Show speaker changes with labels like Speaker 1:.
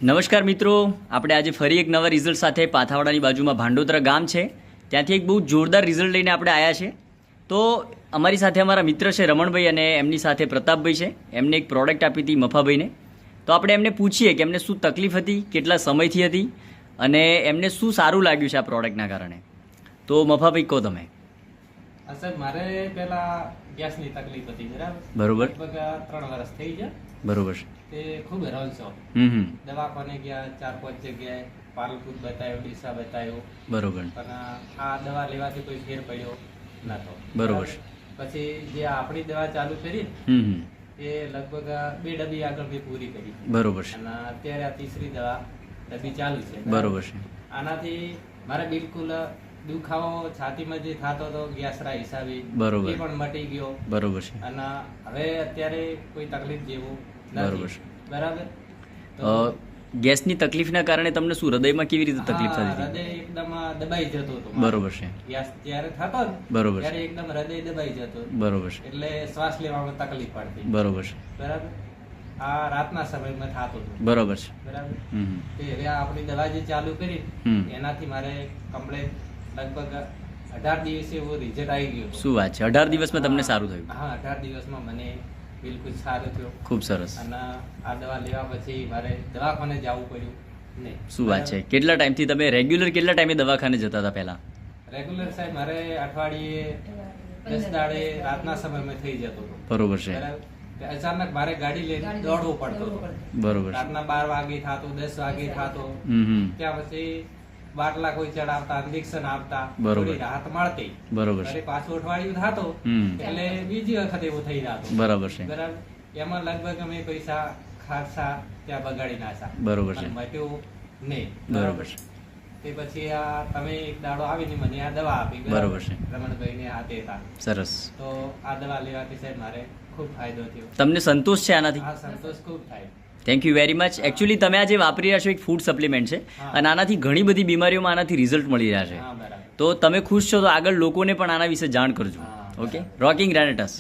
Speaker 1: નમસ્કાર મિત્રો, આપણે આજે ફરી એક નવા રિઝલ્ટ સાથે પાથાવાડાની બાજુમાં ભાંડોદરા ગામ છે ત્યાંથી એક બહુ જોરદાર રિઝલ્ટ લઈને આપણે આવ્યા છે. તો અમારી સાથે અમારા મિત્ર છે રમણભાઈ અને એમની સાથે પ્રતાપભાઈ છે. એમને એક પ્રોડક્ટ આપી હતી મફાભાઈને. તો આપણે એમને પૂછીએ કે એમને શું તકલીફ હતી, કેટલા સમયથી હતી અને એમને શું સારું લાગ્યું છે આ પ્રોડક્ટના કારણે. તો મફાભાઈ કહો તમે.
Speaker 2: સાહેબ, મારે પેલા ગેસની તકલીફ હતી,
Speaker 1: બરોબર.
Speaker 2: લગભગ 3 વર્ષ થઈ ગયા.
Speaker 1: બરોબર.
Speaker 2: તે ખૂબ હેરાન છો. દવાખાને ગયા 4-5 જગ્યાએ, પાલનપુર બતાવ્યો, ડીસા બતાવ્યો.
Speaker 1: બરોબર.
Speaker 2: પણ આ દવા લેવાથી કોઈ ફેર પડ્યો નતો.
Speaker 1: બરોબર.
Speaker 2: પછી જે આપણી દવા ચાલુ કરી એ લગભગ 2 ડબ્બી આગળ મેં પૂરી કરી.
Speaker 1: બરોબર.
Speaker 2: અને અત્યારે આ 3રી દવા ડબ્બી ચાલુ છે.
Speaker 1: બરોબર છે.
Speaker 2: આનાથી મારે બિલકુલ દુખાવો છાતીમાં જે થતો હતો ગેસના હિસાબે
Speaker 1: બરોબર
Speaker 2: એ પણ મટી ગયો.
Speaker 1: બરોબર છે.
Speaker 2: અને હવે અત્યારે કોઈ તકલીફ જેવું
Speaker 1: બરોબર
Speaker 2: નથી. બરાબર.
Speaker 1: ગેસની તકલીફના કારણે તમને શું હૃદયમાં કેવી રીતે તકલીફ થતી હતી?
Speaker 2: હૃદય એકદમ દબાઈ જતો હતો.
Speaker 1: બરોબર છે.
Speaker 2: ગેસ જ્યારે થતો ને
Speaker 1: બરોબર
Speaker 2: ત્યારે એકદમ હૃદય દબાઈ જતો.
Speaker 1: બરોબર છે.
Speaker 2: એટલે શ્વાસ લેવામાં તકલીફ પડતી.
Speaker 1: બરોબર છે.
Speaker 2: બરાબર. આ રાતના સમયમાં થતું હતું.
Speaker 1: બરોબર છે.
Speaker 2: બરાબર. તે હવે આપણી દવા જે ચાલુ કરી એનાથી મારે કમ્પ્લેટ લગભગ 18 દિવસે એવો રિઝલ્ટ આવી ગયો.
Speaker 1: શું વાત છે? 18 દિવસમાં તમને સારું થયું?
Speaker 2: હા, 18 દિવસમાં મને બિલકુલ સારું થયું.
Speaker 1: ખૂબ સરસ.
Speaker 2: અને આ દવા લેવા પછી મારે દવાખાને જવું પડ્યું નહીં.
Speaker 1: શું વાત છે? કેટલા ટાઈમથી તમે રેગ્યુલર કેટલા ટાઈમે દવાખાને જતા હતા પહેલા?
Speaker 2: રેગ્યુલર સાહેબ મારે અઠવાડિયે 10 દાડે રાતના સમયમાં થઈ જતો હતો.
Speaker 1: બરોબર છે.
Speaker 2: અચાનક મારે ગાડી લઈને દોડવું પડતો હતો.
Speaker 1: બરોબર.
Speaker 2: રાતના 12 વાગે થતો, 10 વાગે થતો. ત્યાં પછી બાટલા કોઈ ચડાવતા, ઇન્જેક્શન આપતા, થોડી રાહત મળતી.
Speaker 1: બરોબર.
Speaker 2: પાછું અઠવાડિયું થતો એટલે બીજી વખત એવું થઈ જતું.
Speaker 1: બરાબર છે.
Speaker 2: બરાબર. એમાં લગભગ અમે પૈસા ખાસા ત્યાં બગાડી નાખ્યા.
Speaker 1: બરોબર છે.
Speaker 2: મટ્યું નહીં.
Speaker 1: બરોબર છે.
Speaker 2: તે પછી આ તમે એક દાડો આવીને મને આ દવા આપી.
Speaker 1: બરોબર છે.
Speaker 2: રમણભાઈને હાથે હતા.
Speaker 1: સરસ.
Speaker 2: તો આ દવા લેવાથી સાહેબ મારે ખૂબ ફાયદો થયો.
Speaker 1: તમને સંતોષ છે આનાથી?
Speaker 2: હા, સંતોષ ખૂબ થાય.
Speaker 1: Thank you very much. Actually તમે આ જે વાપરી રહ્યા છો એક ફૂડ સપ્લિમેન્ટ છે અને આનાથી ઘણી બધી બીમારીઓમાં આનાથી રિઝલ્ટ મળી રહ્યા છે. તો તમે ખુશ છો તો આગળ લોકોને પણ આના વિશે જાણ કરજો. ઓકે. રોકિંગ ગ્રેનેટસ.